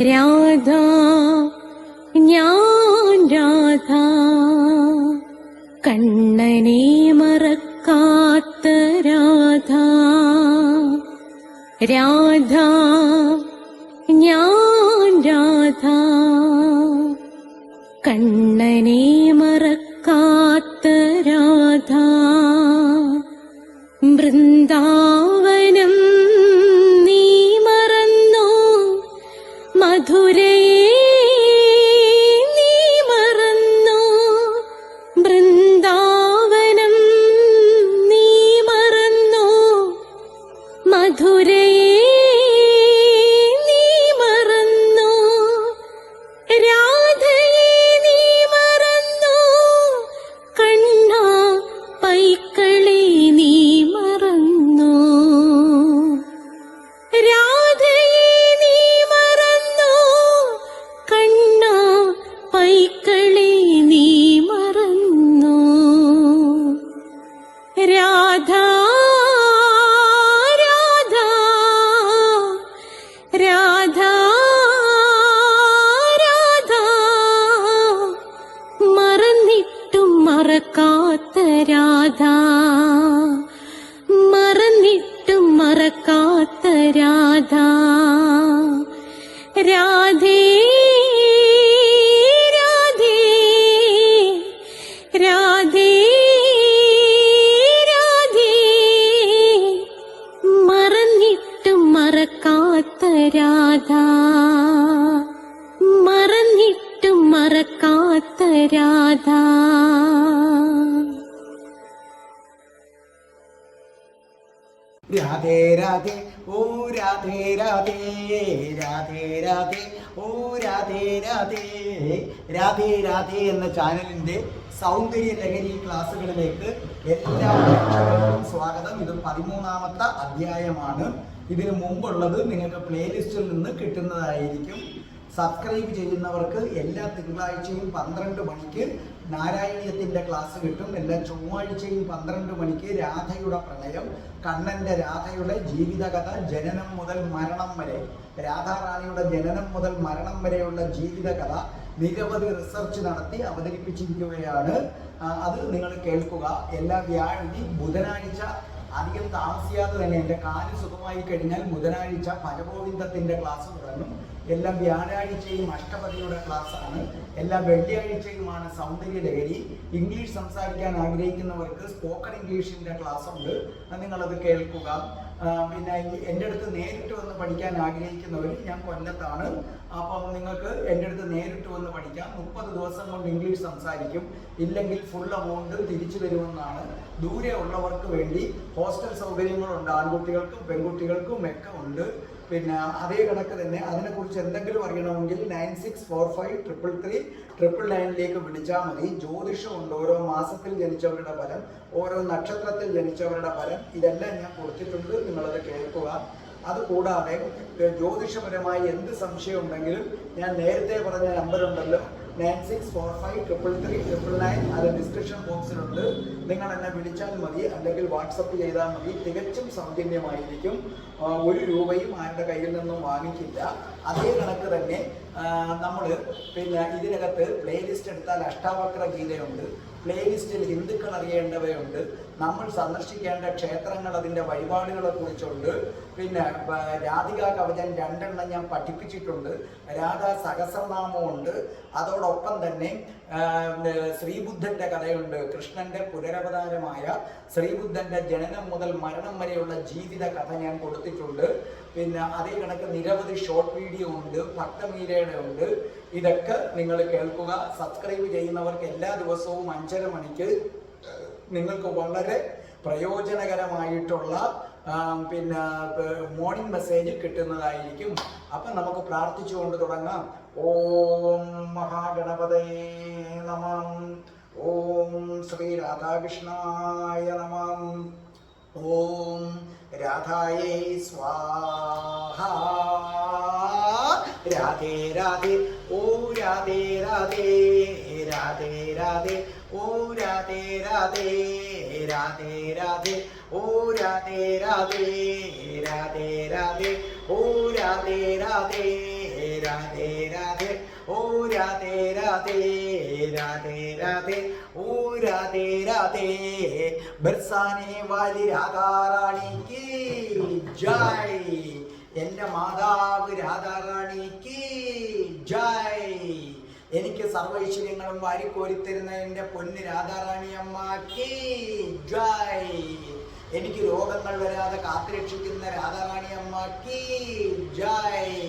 രാധ ഞാൻ രാധ, കണ്ണനെ മറക്കാത്ത രാധ. രാധ ഞാൻ രാധ, കണ്ണനെ മറക്കാത്ത രാധ. വൃന്ദാവനം നീ മറന്നോ, മധുരയെ നീ മറന്നോ. വൃന്ദാവനം നീ മറന്നോ, മധുരയെ നീ മറന്നോ. രാധയെ നീ മറന്നോ, കണ്ണാ പൈക്കളെ നീ മറന്നോ. രാധയെ നീ മറന്നോ, കണ്ണാ പൈക്കളെ നീ മറന്നോ. രാധ രാധ രാധ രാധ, മറന്നിട്ടും മറക്കാത്ത രാധ, മറന്നിട്ടും മറക്കാത്ത രാധ. രാധേ രാധേ രാധേ രാധേ, മറന്നിട്ടും മറക്കാത്ത രാധ, മറന്നിട്ടും മറക്കാത്ത രാധ. രാധേ രാധേ ഓ രാധേ രാധേ, രാധേ രാധേ ഓ രാധേ രാധേ. രാധേ രാധേ എന്ന ചാനലിന്റെ സൗന്ദര്യ ലഹരി ക്ലാസ്സുകളിലേക്ക് എല്ലാവർക്കും സ്വാഗതം. ഇത് 13ാമത്തെ അധ്യായമാണ്. ഇതിനു മുമ്പുള്ളത് നിങ്ങൾക്ക് പ്ലേലിസ്റ്റിൽ നിന്ന് കിട്ടുന്നതായിരിക്കും. സബ്സ്ക്രൈബ് ചെയ്യുന്നവർക്ക് എല്ലാ തിങ്കളാഴ്ചയും 12 മണിക്ക് നാരായണീയത്തിൻ്റെ ക്ലാസ് കിട്ടും. എല്ലാ ചൊവ്വാഴ്ചയും 12 മണിക്ക് രാധയുടെ പ്രണയം, കണ്ണൻ്റെ രാധയുടെ ജീവിതകഥ ജനനം മുതൽ മരണം വരെ, രാധാറാണിയുടെ ജനനം മുതൽ മരണം വരെയുള്ള ജീവിതകഥ നിരവധി റിസർച്ച് നടത്തി അവതരിപ്പിച്ചിരിക്കുകയാണ്. അത് നിങ്ങൾ കേൾക്കുക. എല്ലാ ബുധനാഴ്ച അധികം താമസിയാതെ തന്നെ എൻ്റെ കാല് സുഖമായി കഴിഞ്ഞാൽ ബുധനാഴ്ച ഭജഗോവിന്ദത്തിൻ്റെ ക്ലാസ് തുടങ്ങും. എല്ലാ വ്യാഴാഴ്ചയും അഷ്ടപതിയുടെ ക്ലാസ്സാണ്. എല്ലാ വെള്ളിയാഴ്ചയുമാണ് സൗന്ദര്യ ലഹരി. ഇംഗ്ലീഷ് സംസാരിക്കാൻ ആഗ്രഹിക്കുന്നവർക്ക് സ്പോക്കൺ ഇംഗ്ലീഷിൻ്റെ ക്ലാസ് ഉണ്ട്, നിങ്ങളത് കേൾക്കുക. പിന്നെ എൻ്റെ അടുത്ത് നേരിട്ട് വന്ന് പഠിക്കാൻ ആഗ്രഹിക്കുന്നവർ, ഞാൻ കൊല്ലത്താണ്, അപ്പം നിങ്ങൾക്ക് എൻ്റെ അടുത്ത് നേരിട്ട് വന്ന് പഠിക്കാം. 30 ദിവസം കൊണ്ട് ഇംഗ്ലീഷ് സംസാരിക്കും. ഇല്ലെങ്കിൽ ഫുൾ എമൗണ്ട് തിരിച്ചു തരുമെന്നാണ്. ദൂരെ ഉള്ളവർക്ക് വേണ്ടി ഹോസ്റ്റൽ സൗകര്യങ്ങളുണ്ട്, ആൺകുട്ടികൾക്കും പെൺകുട്ടികൾക്കും ഒക്കെ ഉണ്ട്. പിന്നെ അതേ കണക്ക് തന്നെ അതിനെക്കുറിച്ച് എന്തെങ്കിലും അറിയണമെങ്കിൽ 96453339 വിളിച്ചാൽ മതി. ജ്യോതിഷമുണ്ട്, ഓരോ മാസത്തിൽ ജനിച്ചവരുടെ ഫലം, ഓരോ നക്ഷത്രത്തിൽ ജനിച്ചവരുടെ ഫലം, ഇതെല്ലാം ഞാൻ കൊടുത്തിട്ടുണ്ട്, നിങ്ങളത് കേൾക്കുക. അതുകൂടാതെ ജ്യോതിഷപരമായി എന്ത് സംശയം ഉണ്ടെങ്കിലും ഞാൻ നേരത്തെ പറഞ്ഞ നമ്പറുണ്ടല്ലോ 96453339, അത് ഡിസ്ക്രിപ്ഷൻ ബോക്സിലുണ്ട്. നിങ്ങൾ എന്നെ വിളിച്ചാൽ മതി, അല്ലെങ്കിൽ വാട്സപ്പ് ചെയ്താൽ മതി. തികച്ചും സൗജന്യമായിരിക്കും. 1 രൂപയും ആരുടെ കയ്യിൽ നിന്നും വാങ്ങിക്കില്ല. അതേ കണക്ക് തന്നെ നമ്മൾ പിന്നെ ഇതിനകത്ത് പ്ലേലിസ്റ്റ് എടുത്താൽ അഷ്ടാവക്ര ഗീതയുണ്ട്. പ്ലേലിസ്റ്റിൽ ഹിന്ദുക്കൾ അറിയേണ്ടവയുണ്ട്, നമ്മൾ സന്ദർശിക്കേണ്ട ക്ഷേത്രങ്ങൾ, അതിൻ്റെ വഴിപാടുകളെ കുറിച്ചുണ്ട്. പിന്നെ രാധികാ കവചം 2 എണ്ണം ഞാൻ പഠിപ്പിച്ചിട്ടുണ്ട്. രാധാ സഹസ്രനാമമുണ്ട്. അതോടൊപ്പം തന്നെ ശ്രീബുദ്ധൻ്റെ കഥയുണ്ട്. കൃഷ്ണൻ്റെ പുനരവതാരമായ ശ്രീബുദ്ധൻ്റെ ജനനം മുതൽ മരണം വരെയുള്ള ജീവിത കഥ ഞാൻ കൊടുത്തിട്ടുണ്ട്. പിന്നെ അതേ കണക്ക് നിരവധി ഷോർട്ട് വീഡിയോ ഉണ്ട്, ഭക്തമീരയുടെ ഉണ്ട്. ഇതൊക്കെ നിങ്ങൾ കേൾക്കുക. സബ്സ്ക്രൈബ് ചെയ്യുന്നവർക്ക് എല്ലാ ദിവസവും 5:30 മണിക്ക് നിങ്ങൾക്ക് വളരെ പ്രയോജനകരമായിട്ടുള്ള പിന്നെ മോർണിംഗ് മെസ്സേജ് കിട്ടുന്നതായിരിക്കും. അപ്പം നമുക്ക് പ്രാർത്ഥിച്ചുകൊണ്ട് തുടങ്ങാം. ഓം മഹാഗണപതയേ നമഃ. ഓം ശ്രീ രാധാകൃഷ്ണായ നമഃ. ഓം രാധായേ സ്വാഹ. രാധേ രാധേ ഓ രാധേ രാധേ, രാധേ രാധേ ഓ രാധേ രാധേ, രാധേ രാധേ ഓ രാധേ രാധേ, രാധേ രാധേ ഓ രാധേ രാധേ, രാധേ രാധേ ഓ രാധേ രാധേ രാധേ രാധേ ഓ രാധേ രാധേ ബർസാനെ വാലി രാധാറാണിക്ക് ജയ് എൻ്റെ മാതാവ് രാധാറാണിക്ക് ജയ് എനിക്ക് സർവൈശ്വര്യങ്ങളും വാരിക്കോരിത്തരുന്ന എൻ്റെ പൊന്ന് രാധാറാണി അമ്മക്ക് ജയ് എനിക്ക് രോഗങ്ങൾ വരാതെ കാത്തുരക്ഷിക്കുന്ന രാധാറാണി അമ്മക്ക് ജയ്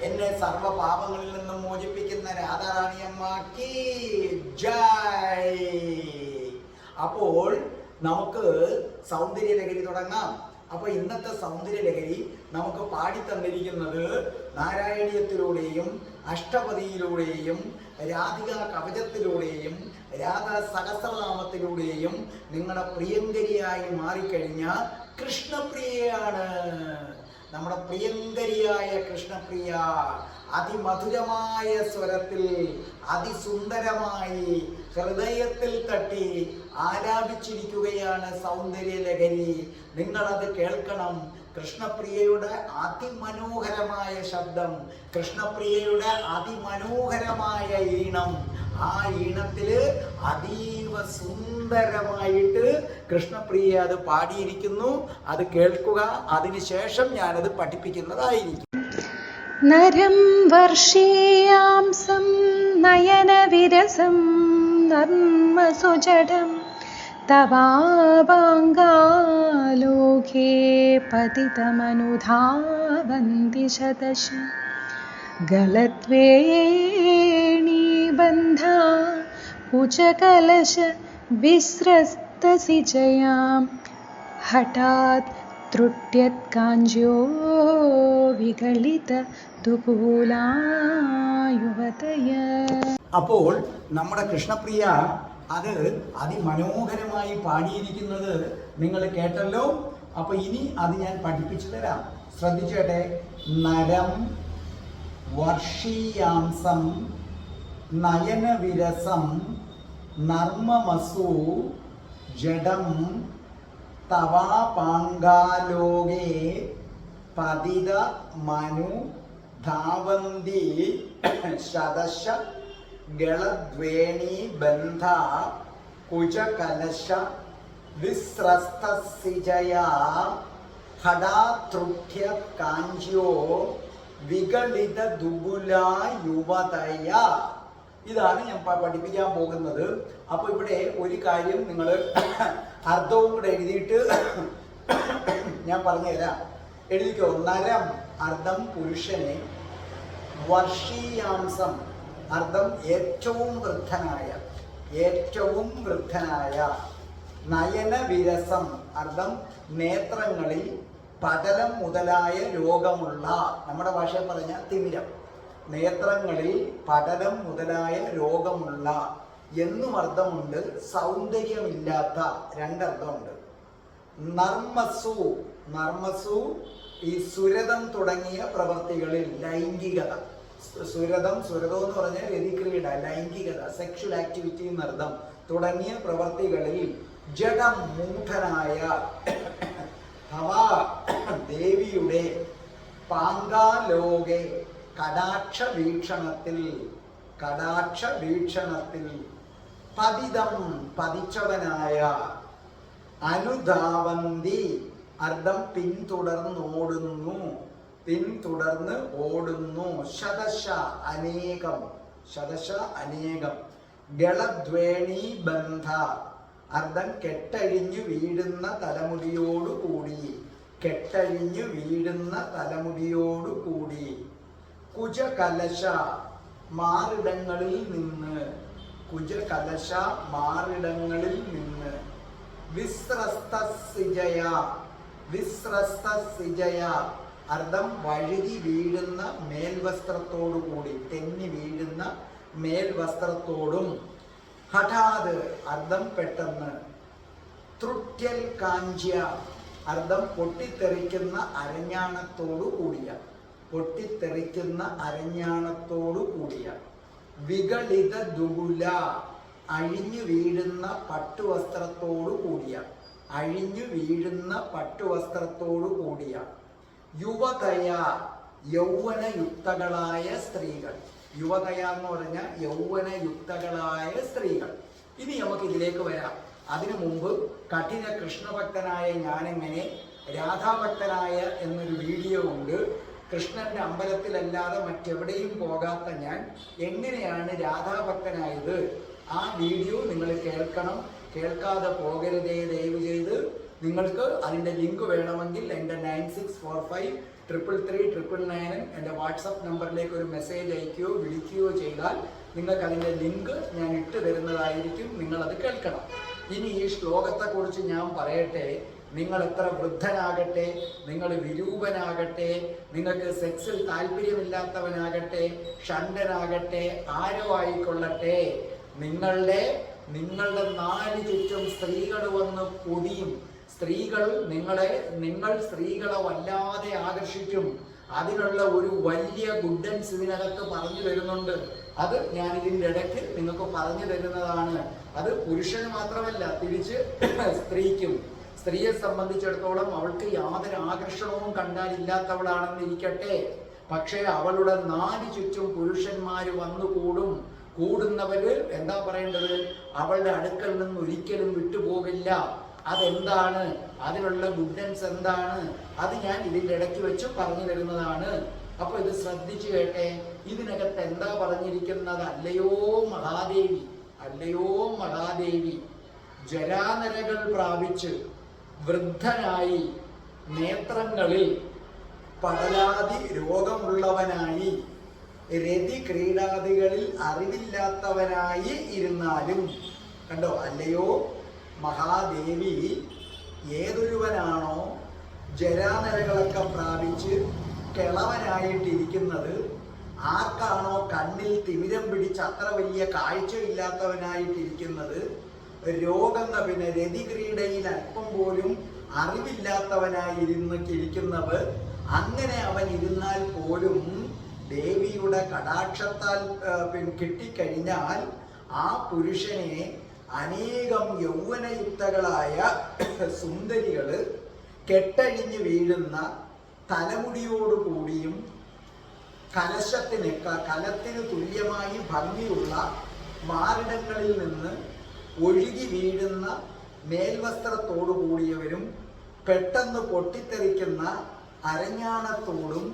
എന്നെ സർവ്വ പാപങ്ങളിൽ നിന്നും മോചിപ്പിക്കുന്ന രാധാറാണി അമ്മക്ക് ജയ്. അപ്പോൾ നമുക്ക് സൗന്ദര്യ ലഹരി തുടങ്ങാം. അപ്പൊ ഇന്നത്തെ സൗന്ദര്യ ലഹരി നമുക്ക് പാടിത്തന്നിരിക്കുന്നത് നാരായണീയത്തിലൂടെയും അഷ്ടപതിയിലൂടെയും രാധിക കവചത്തിലൂടെയും രാധാ സഹസ്രനാമത്തിലൂടെയും നിങ്ങളുടെ പ്രിയങ്കരിയായി മാറിക്കഴിഞ്ഞ കൃഷ്ണപ്രിയയാണ്. നമ്മുടെ പ്രിയങ്കരിയായ കൃഷ്ണപ്രിയ അതിമധുരമായ സ്വരത്തിൽ അതിസുന്ദരമായി ഹൃദയത്തിൽ തട്ടി ആലാപിച്ചിരിക്കുകയാണ് സൗന്ദര്യ ലഹരി. നിങ്ങളത് കേൾക്കണം. കൃഷ്ണപ്രിയയുടെ അതിമനോഹരമായ ശബ്ദം, കൃഷ്ണപ്രിയയുടെ അതിമനോഹരമായ ഈണം, ആ ഈണത്തില് അതീവ സുന്ദരമായിട്ട് കൃഷ്ണപ്രിയ അത് പാടിയിരിക്കുന്നു. അത് കേൾക്കുക. അതിനുശേഷം ഞാനത് പഠിപ്പിക്കുന്നതായിരിക്കും. നരം വർഷീയാംസം നയനവിരസം നർമ്മസുജടം തവാഭാംഗാലോകേ പതിതമനുധാവന്തി ശതശ ഗളദ്വേണീബന്ധ കുചകലശ വിസ്രസ്തസിജയാം ഹഠാത് ത്രുട്യത് വികളിത ദുകൂലായുവതയ. അപ്പോൾ നമ്മുടെ കൃഷ്ണപ്രിയ അത് അതിമനോഹരമായി പാടിയിരിക്കുന്നത് നിങ്ങൾ കേട്ടല്ലോ. അപ്പൊ ഇനി അത് ഞാൻ പഠിപ്പിച്ചു തരാം. ശ്രദ്ധിച്ചേട്ടെ. നരം വർഷീയാംസം നയനവിരസം നർമ്മമസു ജഡം തവാപാങ്കാലോകേ പതിത മനു ധാവന്തി ശതശ ഗളദ്വേണി ബന്ധ കുജകലശ വിസ്രസ്തസിജയാ ഹഠാത്രുഠ്യ കാഞ്ചോ വികളിത ദുബുല യുവതയ. ഇതാണ് ഞാൻ പഠിപ്പിക്കാൻ പോകുന്നത്. അപ്പൊ ഇവിടെ ഒരു കാര്യം നിങ്ങൾ അർത്ഥവും കൂടെ എഴുതിയിട്ട് ഞാൻ പറഞ്ഞുതരാം. എഴുതിക്കോ. നരം അർത്ഥം പുരുഷനെ, വർഷീയാംസം അർത്ഥം ഏറ്റവും വൃദ്ധനായ, ഏറ്റവും വൃദ്ധനായ, നയനവിരസം അർത്ഥം നേത്രങ്ങളിൽ പടലം മുതലായ രോഗമുള്ള, നമ്മുടെ ഭാഷയിൽ പറഞ്ഞ തിമിരം, നേത്രങ്ങളിൽ പടലം മുതലായ രോഗമുള്ള എന്നും അർത്ഥമുണ്ട്. സൗന്ദര്യമില്ലാത്ത രണ്ടർത്ഥമുണ്ട്. നർമ്മസു, നർമ്മസു ഈ സുരതം തുടങ്ങിയ പ്രവർത്തികളിൽ ലൈംഗികത, സുരതം എന്ന് പറഞ്ഞാൽ രതിക്രീഡ, ലൈംഗികത, സെക്ഷൽ ആക്ടിവിറ്റി എന്നർത്ഥം, തുടങ്ങിയ പ്രവർത്തികളിൽ ജഡം മൂഢനായ ഹവാ ദേവിയുടെ പാങ്കാലോകെ കടാക്ഷ വീക്ഷണത്തിൽ, കടാക്ഷ വീക്ഷണത്തിൽ പതിതം പതിച്ചവനായ അനുധാവന്തി അർത്ഥം പിന്തുടർന്നോടുന്നു, പിന്തുടർന്ന് ഓടുന്നു. ശതശ അനേകം, ശതശ അനേകം. ഗളദ്വേണി ബന്ധ അർത്ഥം കെട്ടഴിഞ്ഞു വീഴുന്ന തലമുടിയോടുകൂടി, കെട്ടഴിഞ്ഞു വീഴുന്ന തലമുടിയോടുകൂടി. കുജകലശ മാറിടങ്ങളിൽ നിന്ന്, കുജകലശ മാറിടങ്ങളിൽ നിന്ന്. വിസ്രസ്തസിജയ, വിസ്രസ്തസിജയ അർത്ഥം വഴുതി വീഴുന്ന മേൽവസ്ത്രത്തോടുകൂടി, തെന്നി വീഴുന്ന മേൽവസ്ത്രത്തോടും. ഹഠാത് അർത്ഥം പെട്ടെന്ന്. ത്രുട്യൽ കാഞ്ച്യ അർത്ഥം പൊട്ടിത്തെറിക്കുന്ന അരഞ്ഞാണത്തോടു കൂടിയ, പൊട്ടിത്തെറിക്കുന്ന അരഞ്ഞാണത്തോടു കൂടിയ. വികളിത ദുബുല അഴിഞ്ഞു വീഴുന്ന പട്ടുവസ്ത്രത്തോടു കൂടിയ, അഴിഞ്ഞു വീഴുന്ന പട്ടുവസ്ത്രത്തോടു കൂടിയ. യുവതയ യൗവനയുക്തകളായ സ്ത്രീകൾ. യുവതയ എന്ന് പറഞ്ഞ യൗവനയുക്തകളായ സ്ത്രീകൾ. ഇനി നമുക്ക് ഇതിലേക്ക് വരാം. അതിനു മുമ്പ് കഠിന കൃഷ്ണഭക്തനായ ഞാനെങ്ങനെ രാധാഭക്തനായ എന്നൊരു വീഡിയോ ഉണ്ട്. കൃഷ്ണന്റെ അമ്പലത്തിലല്ലാതെ മറ്റെവിടെയും പോകാത്ത ഞാൻ എങ്ങനെയാണ് രാധാഭക്തനായത്, ആ വീഡിയോ നിങ്ങൾ കേൾക്കണം. കേൾക്കാതെ പോകരുതേ ദയവ് ചെയ്ത്. നിങ്ങൾക്ക് അതിൻ്റെ ലിങ്ക് വേണമെങ്കിൽ എൻ്റെ 96453339 എൻ്റെ വാട്സപ്പ് നമ്പറിലേക്ക് ഒരു മെസ്സേജ് അയക്കുകയോ വിളിക്കുകയോ ചെയ്താൽ നിങ്ങൾക്ക് അതിൻ്റെ ലിങ്ക് ഞാൻ ഇട്ട് തരുന്നതായിരിക്കും. നിങ്ങളത് കേൾക്കണം. ഇനി ഈ ശ്ലോകത്തെക്കുറിച്ച് ഞാൻ പറയട്ടെ. നിങ്ങൾ എത്ര വൃദ്ധനാകട്ടെ, നിങ്ങൾ വിരൂപനാകട്ടെ, നിങ്ങൾക്ക് സെക്സിൽ താല്പര്യമില്ലാത്തവനാകട്ടെ, ഷണ്ടനാകട്ടെ, ആരോ ആയിക്കൊള്ളട്ടെ, നിങ്ങളുടെ നാല് ചുറ്റും സ്ത്രീകൾ വന്ന് പൊതിയും. നിങ്ങൾ സ്ത്രീകളെ വല്ലാതെ ആകർഷിക്കും. അതിനുള്ള ഒരു വലിയ ഗുഡൻസ് ഇതിനകത്ത് പറഞ്ഞു തരുന്നുണ്ട്. അത് ഞാൻ ഇതിൻ്റെ ഇടയ്ക്ക് നിങ്ങൾക്ക് പറഞ്ഞു തരുന്നതാണ്. അത് പുരുഷന് മാത്രമല്ല, തിരിച്ച് സ്ത്രീക്കും. സ്ത്രീയെ സംബന്ധിച്ചിടത്തോളം അവൾക്ക് യാതൊരു ആകർഷണവും കണ്ടാലില്ലാത്തവളാണെന്നിരിക്കട്ടെ, പക്ഷേ അവളുടെ നാല് ചുറ്റും പുരുഷന്മാർ വന്നു കൂടുന്നവര് എന്താ പറയേണ്ടത്, അവളുടെ അടുക്കൽ നിന്ന് ഒരിക്കലും വിട്ടുപോകില്ല. അതെന്താണ്, അതിനുള്ള ഗുഡൻസ് എന്താണ്, അത് ഞാൻ ഇതിൻ്റെ ഇടയ്ക്ക് വെച്ച് പറഞ്ഞു തരുന്നതാണ്. അപ്പൊ ഇത് ശ്രദ്ധിച്ചു കേട്ടെ. ഇതിനകത്ത് എന്താ പറഞ്ഞിരിക്കുന്നത്? അല്ലയോ മഹാദേവി, ജരാനരകൾ പ്രാപിച്ച് വൃദ്ധനായി, നേത്രങ്ങളിൽ പടലാതി രോഗമുള്ളവനായി, രതി ക്രീഡാദികളിൽ അറിവില്ലാത്തവനായി ഇരുന്നാലും, കണ്ടോ, അല്ലയോ മഹാദേവി, ഏതൊരുവനാണോ ജരാനരകളൊക്കെ പ്രാപിച്ച് കിളവനായിട്ടിരിക്കുന്നത്, ആർക്കാണോ കണ്ണിൽ തിമിരം പിടിച്ച് അത്ര വലിയ കാഴ്ചയില്ലാത്തവനായിട്ടിരിക്കുന്നത്, പിന്നെ രതിക്രീഡയിൽ അല്പം പോലും അറിവില്ലാത്തവനായിരിക്കുന്നവർ, അങ്ങനെ അവൻ ഇരുന്നാൽ പോലും ദേവിയുടെ കടാക്ഷത്താൽ കിട്ടിക്കഴിഞ്ഞാൽ ആ പുരുഷനെ അനേകം യൗവനയുക്തകളായ സുന്ദരികള് കെട്ടഴിഞ്ഞു വീഴുന്ന തലമുടിയോടുകൂടിയും കലത്തിന് തുല്യമായി ഭംഗിയുള്ള മാറിടങ്ങളിൽ നിന്ന് ഒഴുകി വീഴുന്ന മേൽവസ്ത്രത്തോടു കൂടിയവരും പെട്ടെന്ന് പൊട്ടിത്തെറിക്കുന്ന അരഞ്ഞാണത്തോടും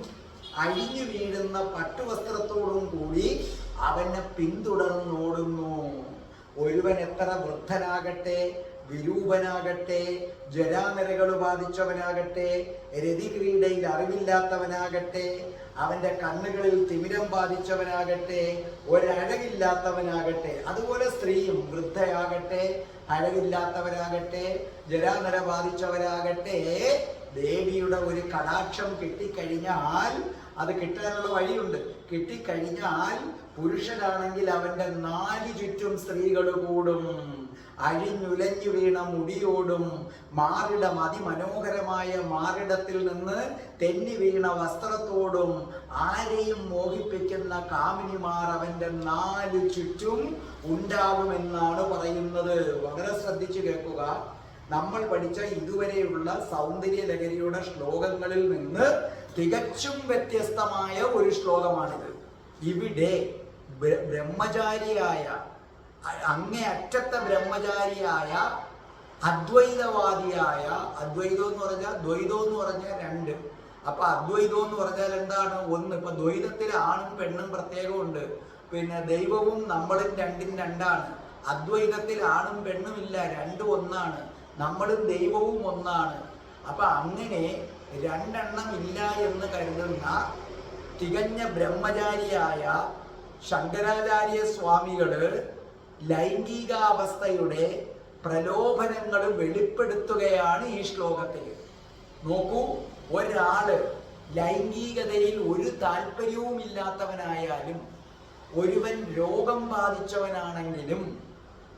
അഴിഞ്ഞു വീഴുന്ന പട്ടുവസ്ത്രത്തോടും കൂടി അവനെ പിന്തുടർന്നോടുന്നു. ഒരുവൻ എത്ര വൃദ്ധനാകട്ടെ, വിരൂപനാകട്ടെ, ജരാനരകൾ ബാധിച്ചവനാകട്ടെ, രതിക്രീഡയിൽ അറിവില്ലാത്തവനാകട്ടെ, അവന്റെ കണ്ണുകളിൽ തിമിരം ബാധിച്ചവനാകട്ടെ, ഒരഴകില്ലാത്തവനാകട്ടെ, അതുപോലെ സ്ത്രീയും വൃദ്ധയാകട്ടെ, അഴകില്ലാത്തവരാകട്ടെ, ജരാനര ബാധിച്ചവരാകട്ടെ, ദേവിയുടെ ഒരു കടാക്ഷം കിട്ടിക്കഴിഞ്ഞാൽ, അത് കിട്ടാനുള്ള വഴിയുണ്ട്. കിട്ടിക്കഴിഞ്ഞാൽ പുരുഷനാണെങ്കിൽ അവന്റെ നാല് ചുറ്റും സ്ത്രീകൾ കൂടും. അഴിഞ്ഞുലഞ്ഞു വീണ മുടിയോടും മാറിടം, അതിമനോഹരമായ മാറിടത്തിൽ നിന്ന് തെന്നി വീണ വസ്ത്രത്തോടും ആരെയും മോഹിപ്പിക്കുന്ന കാമിനിമാർ അവന്റെ നാല് ചുറ്റും ഉണ്ടാകുമെന്നാണ് പറയുന്നത്. വളരെ ശ്രദ്ധിച്ചു കേൾക്കുക. നമ്മൾ പഠിച്ച ഇതുവരെയുള്ള സൗന്ദര്യ ലഹരിയുടെ ശ്ലോകങ്ങളിൽ നിന്ന് തികച്ചും വ്യത്യസ്തമായ ഒരു ശ്ലോകമാണിത്. ഇവിടെ ബ്രഹ്മചാരിയായ, അങ്ങേയറ്റത്തെ ബ്രഹ്മചാരിയായ, അദ്വൈതവാദിയായ, അദ്വൈതം എന്ന് പറഞ്ഞാൽ ദ്വൈതം എന്ന് പറഞ്ഞാൽ രണ്ട്. അപ്പൊ അദ്വൈതം എന്ന് പറഞ്ഞാൽ എന്താണ്? ഒന്ന്. ഇപ്പൊ ദ്വൈതത്തിൽ ആണും പെണ്ണും പ്രത്യേകമുണ്ട്. പിന്നെ ദൈവവും നമ്മളും രണ്ടും രണ്ടാണ്. അദ്വൈതത്തിൽ ആണും പെണ്ണും ഇല്ല, രണ്ടും ഒന്നാണ്. നമ്മളും ദൈവവും ഒന്നാണ്. അപ്പൊ അങ്ങനെ രണ്ടെണ്ണം ഇല്ല എന്ന് കരുതുന്ന തികഞ്ഞ ബ്രഹ്മചാരിയായ ശങ്കരാചാര്യ സ്വാമികള് ലൈംഗികാവസ്ഥയുടെ പ്രലോഭനങ്ങൾ വെളിപ്പെടുത്തുകയാണ് ഈ ശ്ലോകത്തിൽ. നോക്കൂ, ഒരാള് ലൈംഗികതയിൽ ഒരു താല്പര്യവും ഇല്ലാത്തവനായാലും, ഒരുവൻ രോഗം ബാധിച്ചവനാണെങ്കിലും,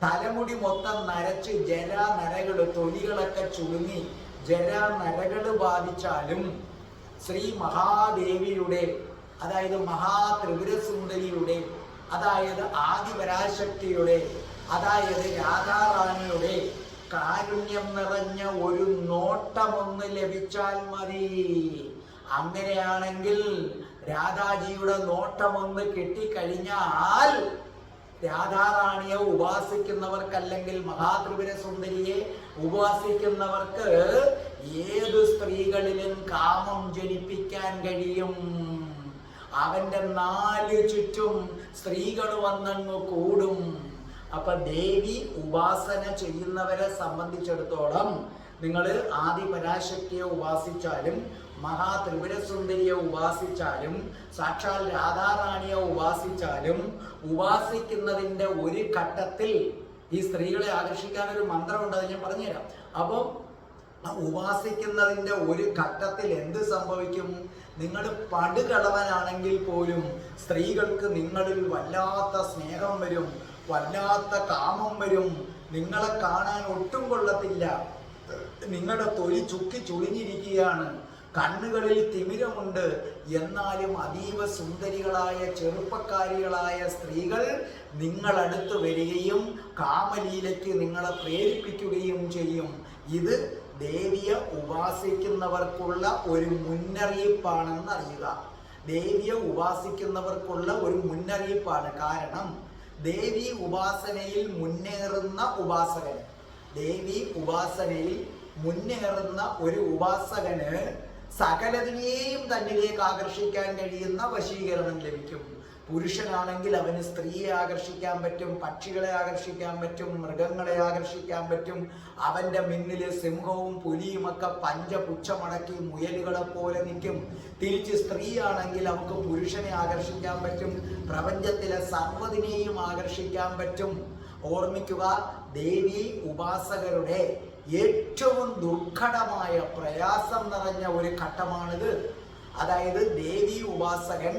തലമുടി മൊത്തം നരച്ച് ജരാനരകള്, തൊലികളൊക്കെ ചുളുങ്ങി ജരാനരകള് ബാധിച്ചാലും, ശ്രീ മഹാദേവിയുടെ, അതായത് മഹാത്രിപുരസുന്ദരിയുടെ, അതായത് ആദിപരാശക്തിയുടെ, അതായത് രാധാറാണിയുടെ കാരുണ്യം നിറഞ്ഞ ഒരു നോട്ടമൊന്ന് ലഭിച്ചാൽ മതി. അങ്ങനെയാണെങ്കിൽ രാധാജിയുടെ നോട്ടമൊന്ന് കെട്ടിക്കഴിഞ്ഞാൽ രാധാറാണിയെ ഉപാസിക്കുന്നവർക്കല്ലെങ്കിൽ മഹാത്രിപുര സുന്ദരിയെ ഉപാസിക്കുന്നവർക്ക് ഏത് സ്ത്രീകളിലും കാമം ജനിപ്പിക്കാൻ കഴിയും. അവന്റെ 4 ചുറ്റും സ്ത്രീകൾ വന്നങ്ങ് കൂടും. അപ്പൊ ദേവി ഉപാസന ചെയ്യുന്നവരെ സംബന്ധിച്ചിടത്തോളം നിങ്ങൾ ആദിപരാശക്തിയെ ഉപാസിച്ചാലും മഹാത്രിപുര സുന്ദരിയെ ഉപാസിച്ചാലും സാക്ഷാൽ രാധാറാണിയെ ഉപാസിച്ചാലും ഉപാസിക്കുന്നതിൻ്റെ ഒരു ഘട്ടത്തിൽ ഈ സ്ത്രീകളെ ആകർഷിക്കാൻ ഒരു മന്ത്രമുണ്ട്, അത് ഞാൻ പറഞ്ഞുതരാം. അപ്പം ഉപാസിക്കുന്നതിൻ്റെ ഒരു ഘട്ടത്തിൽ എന്ത് സംഭവിക്കും? നിങ്ങൾ പടുകളവനാണെങ്കിൽ പോലും സ്ത്രീകൾക്ക് നിങ്ങളിൽ വല്ലാത്ത സ്നേഹം വരും, വല്ലാത്ത കാമം വരും. നിങ്ങളെ കാണാൻ ഒട്ടും കൊള്ളത്തില്ല. നിങ്ങളുടെ തൊലി ചുക്കി ചുളിഞ്ഞിരിക്കുകയാണ്, കണ്ണുകളിൽ തിമിരമുണ്ട്. എന്നാലും അതീവ സുന്ദരികളായ ചെറുപ്പക്കാരികളായ സ്ത്രീകൾ നിങ്ങളടുത്ത് വരികയും കാമലീലയ്ക്ക് നിങ്ങളെ പ്രേരിപ്പിക്കുകയും ചെയ്യും. ഇത് ദേവിയെ ഉപാസിക്കുന്നവർക്കുള്ള ഒരു മുന്നറിയിപ്പാണെന്ന് അറിയുക. ദേവിയെ ഉപാസിക്കുന്നവർക്കുള്ള ഒരു മുന്നറിയിപ്പാണ്. കാരണം ദേവി ഉപാസനയിൽ മുന്നേറുന്ന ഉപാസകൻ, ദേവി ഉപാസനയിൽ മുന്നേറുന്ന ഒരു ഉപാസകന് സകലതിനെയും തന്നിലേക്ക് ആകർഷിക്കാൻ കഴിയുന്ന വശീകരണം ലഭിക്കും. പുരുഷനാണെങ്കിൽ അവന് സ്ത്രീയെ ആകർഷിക്കാൻ പറ്റും, പക്ഷികളെ ആകർഷിക്കാൻ പറ്റും, മൃഗങ്ങളെ ആകർഷിക്കാൻ പറ്റും. അവൻ്റെ മുന്നിൽ സിംഹവും പുലിയും ഒക്കെ പഞ്ചപുച്ഛമടക്കി മുയലുകളെ പോലെ നിൽക്കും. തിരിച്ച് സ്ത്രീയാണെങ്കിൽ നമുക്ക് പുരുഷനെ ആകർഷിക്കാൻ പറ്റും, പ്രപഞ്ചത്തിലെ സർവ്വതിനെയും ആകർഷിക്കാൻ പറ്റും. ഓർമ്മിക്കുക, ദേവി ഉപാസകരുടെ ഏറ്റവും ദുർഘടമായ പ്രയാസം നിറഞ്ഞ ഒരു ഘട്ടമാണിത്. അതായത് ദേവി ഉപാസകൻ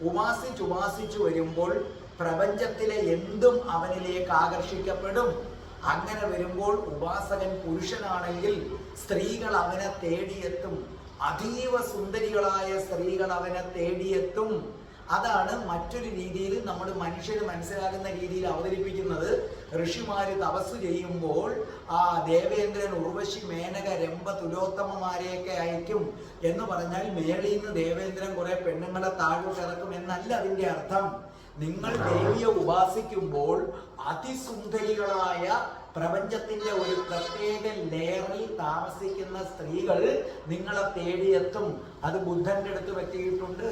ഉപാസിച്ചു വരുമ്പോൾ പ്രപഞ്ചത്തിലെ എന്തും അവനിലേക്ക് ആകർഷിക്കപ്പെടും. അങ്ങനെ വരുമ്പോൾ ഉപാസകൻ പുരുഷനാണെങ്കിൽ സ്ത്രീകൾ അവനെ തേടിയെത്തും, അതീവ സുന്ദരികളായ സ്ത്രീകൾ അവനെ തേടിയെത്തും. അതാണ് മറ്റൊരു രീതിയിൽ നമ്മൾ മനുഷ്യന് മനസ്സിലാകുന്ന രീതിയിൽ അവതരിപ്പിക്കുന്നത്. ഋഷിമാര് തപസ് ചെയ്യുമ്പോൾ ആ ദേവേന്ദ്രൻ, ഉർവശി, മേനക, രംഭ, തുലോത്തമമാരെയൊക്കെ അയക്കും എന്ന് പറഞ്ഞാൽ മേളിൽ നിന്ന് ദേവേന്ദ്രൻ കുറെ പെണ്ണുങ്ങളെ താഴോട്ട് ഇറക്കും എന്നല്ല അതിൻ്റെ അർത്ഥം. നിങ്ങൾ ദേവിയെ ഉപാസിക്കുമ്പോൾ അതിസുന്ദരികളായ പ്രപഞ്ചത്തിന്റെ ഒരു പ്രത്യേക ലെയറിൽ താമസിക്കുന്ന സ്ത്രീകൾ നിങ്ങളെ തേടിയെത്തും. അത് ബുദ്ധന്റെ അടുത്ത് പറ്റിയിട്ടുണ്ട്.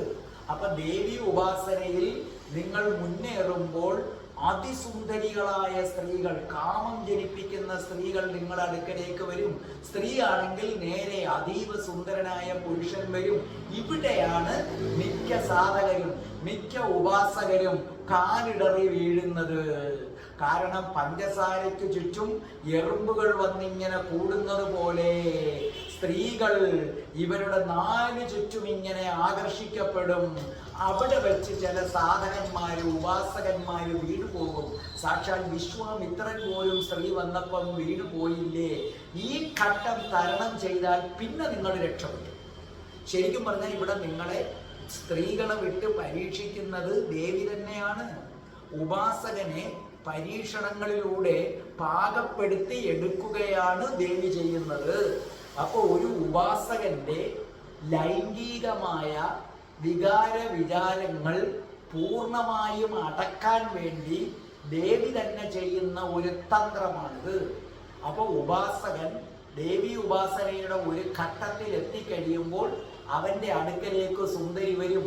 അപ്പൊ ദേവി ഉപാസനയിൽ നിങ്ങൾ മുന്നേറുമ്പോൾ അതിസുന്ദരികളായ സ്ത്രീകൾ, കാമം ജനിപ്പിക്കുന്ന സ്ത്രീകൾ നിങ്ങളുടെ അടുക്കലേക്ക് വരും. സ്ത്രീ ആണെങ്കിൽ നേരെ അതീവ സുന്ദരനായ പുരുഷൻ വരും. ഇവിടെയാണ് മിക്ക സാധകരും മിക്ക ഉപാസകരും കാലിടറി വീഴുന്നത്. കാരണം പഞ്ചസാരയ്ക്ക് ചുറ്റും എറുമ്പുകൾ വന്നിങ്ങനെ കൂടുന്നത് പോലെ സ്ത്രീകൾ ഇവരുടെ 4 ചുറ്റും ഇങ്ങനെ ആകർഷിക്കപ്പെടും. അവിടെ വെച്ച് ചില സാധകന്മാര്, ഉപാസകന്മാര് വീണു പോകും. സാക്ഷാൽ വിശ്വാമിത്രൻ പോലും സ്ത്രീ വന്നപ്പം വീണു പോയില്ലേ? ഈ ഘട്ടം തരണം ചെയ്താൽ പിന്നെ നിങ്ങൾ രക്ഷപ്പെടും. ശരിക്കും പറഞ്ഞാൽ ഇവിടെ നിങ്ങളെ സ്ത്രീകളെ വിട്ട് പരീക്ഷിക്കുന്നത് ദേവി തന്നെയാണ്. ഉപാസകനെ പരീക്ഷണങ്ങളിലൂടെ പാകപ്പെടുത്തി എടുക്കുകയാണ് ദേവി ചെയ്യുന്നത്. അപ്പോൾ ഒരു ഉപാസകന്റെ ലൈംഗികമായ വികാര വിചാരങ്ങൾ പൂർണ്ണമായും അടക്കാൻ വേണ്ടി ദേവി തന്നെ ചെയ്യുന്ന ഒരു തന്ത്രമാണിത്. അപ്പോൾ ഉപാസകൻ ദേവി ഉപാസനയുടെ ഒരു ഘട്ടത്തിൽ എത്തിക്കഴിയുമ്പോൾ അവൻ്റെ അടുക്കലേക്ക് സുന്ദരി വരും.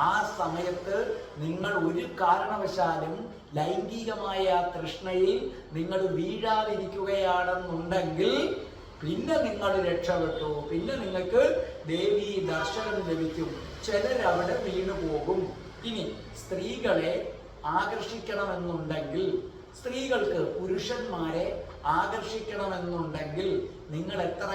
ആ സമയത്ത് നിങ്ങൾ ഒരു കാരണവശാലും ലൈംഗികമായ തൃഷ്ണയിൽ നിങ്ങൾ വീഴാതിരിക്കുകയാണെന്നുണ്ടെങ്കിൽ പിന്നെ നിങ്ങൾ രക്ഷപ്പെട്ടു. പിന്നെ നിങ്ങൾക്ക് ദേവി ദർശനം ലഭിക്കും. ചിലരവിടെ വീണു പോകും. ഇനി സ്ത്രീകളെ ആകർഷിക്കണമെന്നുണ്ടെങ്കിൽ, സ്ത്രീകൾക്ക് പുരുഷന്മാരെ ആകർഷിക്കണമെന്നുണ്ടെങ്കിൽ നിങ്ങൾ എത്ര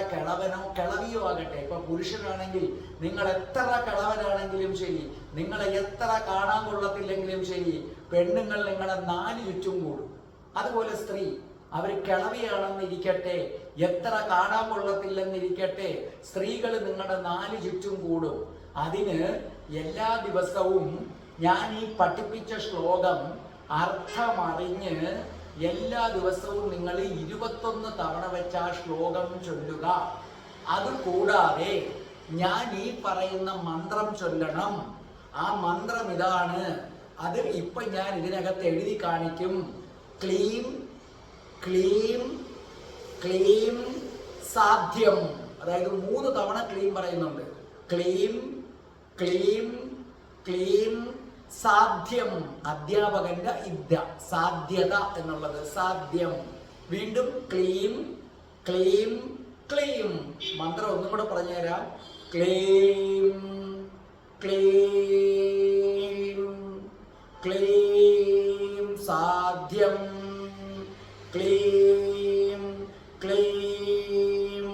കിളവിയോ ആകട്ടെ, ഇപ്പൊ പുരുഷനാണെങ്കിൽ നിങ്ങൾ എത്ര കിളവനാണെങ്കിലും ശരി, നിങ്ങളെ എത്ര കാണാൻ കൊള്ളത്തില്ലെങ്കിലും ശരി, പെണ്ണുങ്ങൾ നിങ്ങളെ 4 ചുറ്റും കൂടും. അതുപോലെ സ്ത്രീ, അവർ കിളവിയാണെന്നിരിക്കട്ടെ, എത്ര കാണാൻ കൊള്ളത്തില്ലെന്നിരിക്കട്ടെ, സ്ത്രീകൾ നിങ്ങളുടെ 4 ചുറ്റും കൂടും. അതിന് എല്ലാ ദിവസവും ഞാൻ ഈ പഠിപ്പിച്ച ശ്ലോകം അർത്ഥമറിഞ്ഞ് എല്ലാ ദിവസവും നിങ്ങൾ 21 തവണ വെച്ച് ആ ശ്ലോകം ചൊല്ലുക. അതുകൂടാതെ ഞാൻ ഈ പറയുന്ന മന്ത്രം ചൊല്ലണം. ആ മന്ത്രം ഇതാണ്. അത് ഇപ്പൊ ഞാൻ ഇതിനകത്ത് എഴുതി കാണിക്കും. ക്ലീം ക്ലീം ക്ലീം സാധ്യം. അതായത് 3 തവണ ക്ലീം പറയുന്നുണ്ട്. ക്ലീം ക്ലീം ക്ലീം സാധ്യം. അധ്യാപകന്റെ ഇദ്യ, സാധ്യത എന്നുള്ളത്, സാധ്യം. വീണ്ടും ക്ലീം ക്ലീം ക്ലീം. മന്ത്രം ഒന്നും കൂടെ പറഞ്ഞുതരാം. ക്ലീം ക്ലീം ക്ലീം സാധ്യം. ക്ലീം ക്ലീം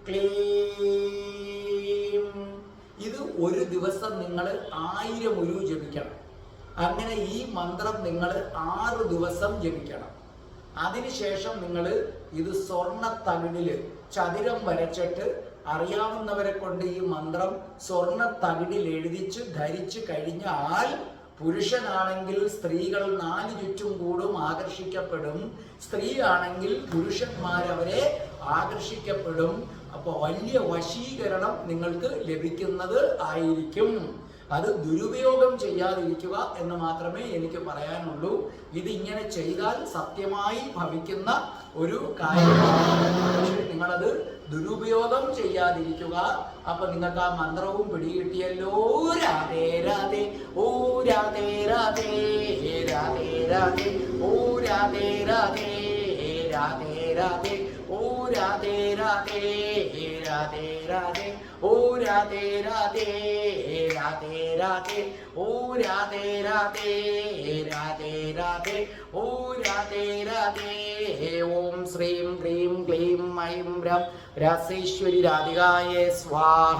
ക്ലീം. ഇത് ഒരു ദിവസം നിങ്ങൾ 1000 ഉരു ജപിക്കണം. അങ്ങനെ ഈ മന്ത്രം നിങ്ങൾ 6 ദിവസം ജപിക്കണം. അതിനുശേഷം നിങ്ങൾ ഇത് സ്വർണ്ണ തകിടില് ചതുരം വരച്ചിട്ട് അറിയാവുന്നവരെ കൊണ്ട് ഈ മന്ത്രം സ്വർണ്ണ തകിടിൽ എഴുതിച്ച് ധരിച്ചു കഴിഞ്ഞാൽ പുരുഷനാണെങ്കിൽ സ്ത്രീകൾ 4 ചുറ്റും കൂടും, ആകർഷിക്കപ്പെടും. സ്ത്രീ ആണെങ്കിൽ പുരുഷന്മാരവരെ ആകർഷിക്കപ്പെടും. അപ്പോൾ വലിയ വശീകരണം നിങ്ങൾക്ക് ലഭിക്കുന്നത് ആയിരിക്കും. അത് ദുരുപയോഗം ചെയ്യാതിരിക്കുക എന്ന് മാത്രമേ എനിക്ക് പറയാനുള്ളൂ. ഇത് ഇങ്ങനെ ചെയ്താൽ സത്യമായി ഭവിക്കുന്ന ഒരു കാര്യമാണ്. പക്ഷേ നിങ്ങളത് ദുരുപയോഗം ചെയ്യാതിരിക്കുക. അപ്പൊ നിങ്ങൾക്ക് ആ മന്ത്രവും പിടികിട്ടിയല്ലോ. രാധേ രാധേ ഓ രാധേ രാധേ രാധേ രാധേ ഓ രാധേ രാധേ രാധേ രാധേ ഓ രാധേ രാധേ രാധേ രാധേ ഓ രാധേ രാധേ രാധേ രാധേ ഓ രാധേ രാധേ രാധേ രാധേ ഓ രാധേ രാധേ. ഓം ശ്രീം ക്രീം ക്ലീം ഐം രം രാസേശ്വരി രാധികായേ സ്വാഹ.